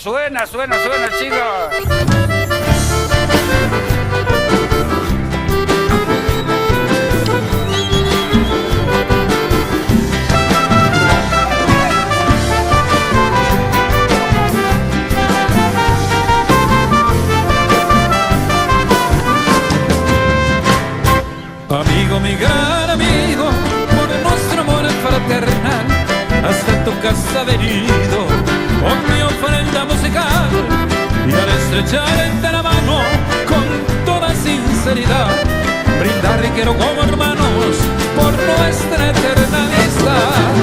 Suena, chicos. Amigo, mi gran amigo, por nuestro amor fraternal, hasta tu casa venido con mi ofrenda musical, y al estrecharte la mano con toda sinceridad, brindar quiero como hermanos por nuestra eterna amistad.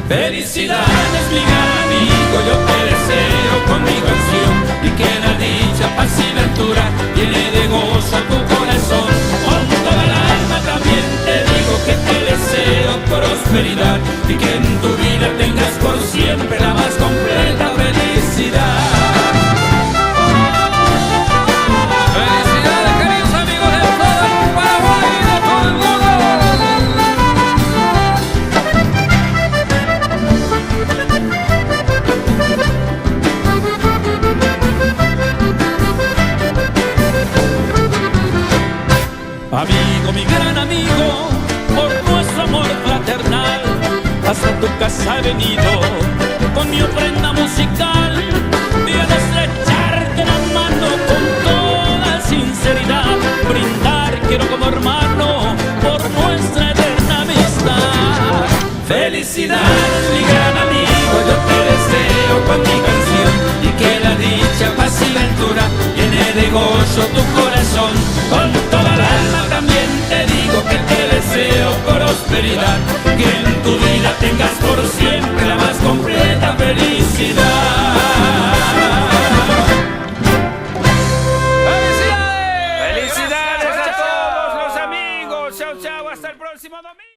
Felicidades, mi gran amigo, yo te deseo con mi canción, y que la dicha, paz y ventura llene de gozo tu corazón. Con toda el alma también te digo que te deseo prosperidad, y que en tu vida tengas por siempre la más completa felicidad. Felicidades, queridos amigos de todo el Paraguay y de todo el mundo. Amigo, mi gran amigo, por nuestro amor fraternal, hasta tu casa he venido con mi ofrenda musical, y al estrecharte la mano con toda sinceridad, brindar quiero como hermano por nuestra eterna amistad. Felicidades, mi gran amigo, yo te deseo con mi canción, y que la dicha, paz y ventura llene de gozo tu corazón. Con toda el alma también te digo que te deseo prosperidad, que en tu vida tengas por siempre la más completa felicidad. ¡Felicidades a todos los amigos! ¡Chao, chao! ¡Hasta el próximo domingo!